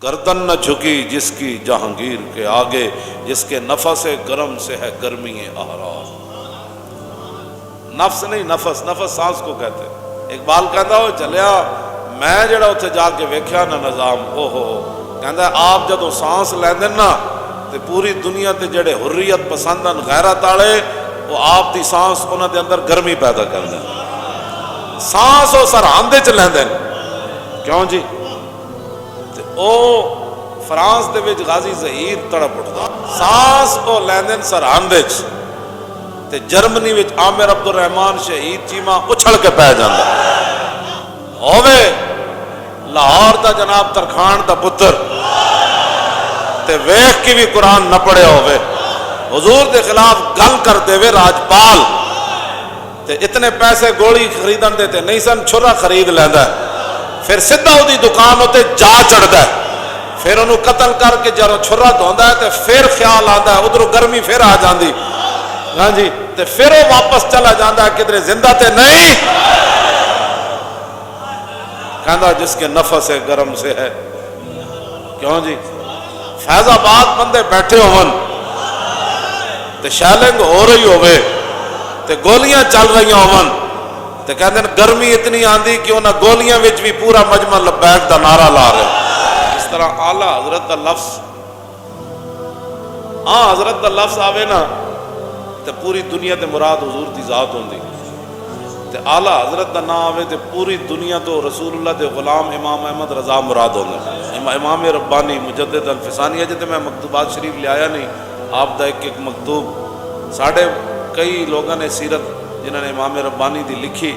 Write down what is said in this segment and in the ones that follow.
گردن نہ جھکی جس کی جہانگیر کے آگے، جس کے نفس گرم سے ہے گرمی احراز۔ نفس نہیں، نفس، نفس سانس کو کہتے۔ اقبال کہتا ہو چلیا میں جڑا اتھے جا کے ویکھیا نا نظام، او ہو کہندا آپ جدوں سانس لیندے نا تے پوری دنیا تے جڑے حریت پسندن غیرت والے وہ آپ دی سانس انہاں دے اندر گرمی پیدا کردے، سانس او سرحد وچ لیندے کیوں جی؟ تے او فرانس دے وچ غازی ظہیر تڑپ اٹھدا، سانس او لیندے سرحد وچ، تے جرمنی وچ عامر عبد الرحمان شہید چیما اچھل کے پہ جاندا ہووے لاہور دا جناب ترکھان دا پتر تے ویکھ کے بھی قرآن نہ پڑھے ہووے، حضور دے خلاف گل کر دے وے راجپال تے اتنے پیسے گولی خریدن دے تے نہیں سن، چھرا خرید لیندا ہے، پھر سدھا او دی دکان تے جا چڑھدا ہے، پھر انہوں قتل کر کے جدوں چھرا دھوندا ہے تے پھر خیال آندا ہے ادھروں گرمی پھر آ جاندی، ہاں جی، تے پھر وہ واپس چلا جاندہ ہے کدھر زندہ تے نہیں، کہندا جس کے نفس گرم سے ہے، کیوں جی؟ فیض آباد بندے بیٹھے ہون تے شیلنگ ہو رہی ہوئے تے گولیاں چل رہی ہون تے کہندے گرمی اتنی آندی کہ انہاں گولیاں وچ بھی پورا مجمع لبیک دا نعرہ لا رہے۔ اس طرح اعلیٰ حضرت دا لفظ، حضرت دا لفظ آوے نا تے پوری دنیا تے مراد حضور دی ذات ہوندی، تے اعلیٰ حضرت دا نام آوے تے پوری دنیا تو رسول اللہ دے غلام امام احمد رضا مراد ہوندے۔ امام ربانی مجدد الفسانی جتے میں مکتوبات شریف لے آیا نہیں، آپ دا ایک مکتوب ساڑھے کئی لوگوں نے سیرت جنہوں نے امام ربانی دی لکھی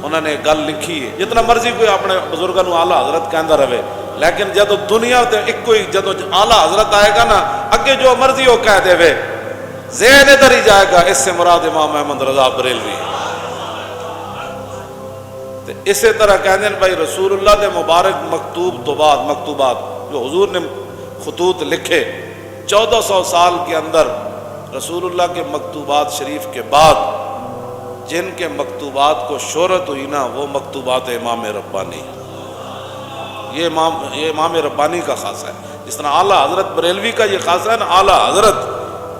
انہوں نے گل لکھی ہے، جتنا مرضی کوئی اپنے بزرگوں کو اعلیٰ حضرت کہندا رہے، لیکن جدو دنیا تے ایک کوئی جدو اعلیٰ حضرت آئے گا نا اگے جو مرضی وہ کہہ دے وے ذہن ادھر ہی جائے گا، اس سے مراد امام احمد رضا بریلوی۔ اسی طرح کہتے ہیں بھائی رسول اللہ دے مبارک مکتوب تو بعد مکتوبات جو حضور نے خطوط لکھے 1400 سال کے اندر رسول اللہ کے مکتوبات شریف کے بعد جن کے مکتوبات کو شہرت ہوئی نا وہ مکتوبات امام ربانی، یہ امام ربانی کا خاصہ ہے۔ جس طرح اعلیٰ حضرت بریلوی کا یہ خاصہ ہے نا اعلیٰ حضرت،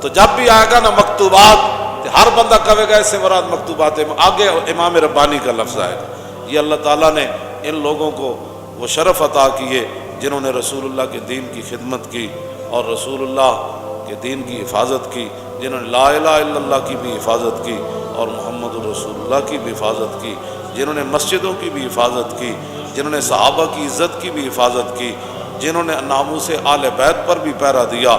تو جب بھی آئے گا نا مکتوبات ہر بندہ کہے گا اس سے مراد مکتوبات، آگے امام ربانی کا لفظ آئے گا۔ یہ اللہ تعالیٰ نے ان لوگوں کو وہ شرف عطا کیے جنہوں نے رسول اللہ کے دین کی خدمت کی اور رسول اللہ کے دین کی حفاظت کی، جنہوں نے لا الہ الا اللہ کی بھی حفاظت کی اور محمد الرسول اللہ کی بھی حفاظت کی، جنہوں نے مسجدوں کی بھی حفاظت کی، جنہوں نے صحابہ کی عزت کی بھی حفاظت کی، جنہوں نے ناموس آل بیت پر بھی پہرا دیا،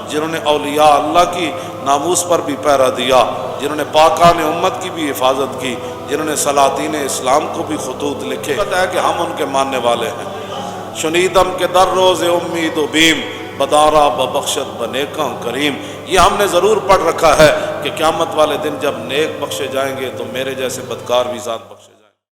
جنہوں نے اولیاء اللہ کی ناموس پر بھی پہرا دیا، جنہوں نے پاکان امت کی بھی حفاظت کی، جنہوں نے سلاطین اسلام کو بھی خطوط لکھے۔ پتہ ہے کہ ہم ان کے ماننے والے ہیں۔ شنیدم کے در روز امید و بیم بدارا ببخشت بنیکاں کریم، یہ ہم نے ضرور پڑھ رکھا ہے کہ قیامت والے دن جب نیک بخشے جائیں گے تو میرے جیسے بدکار بھی ذات بخشے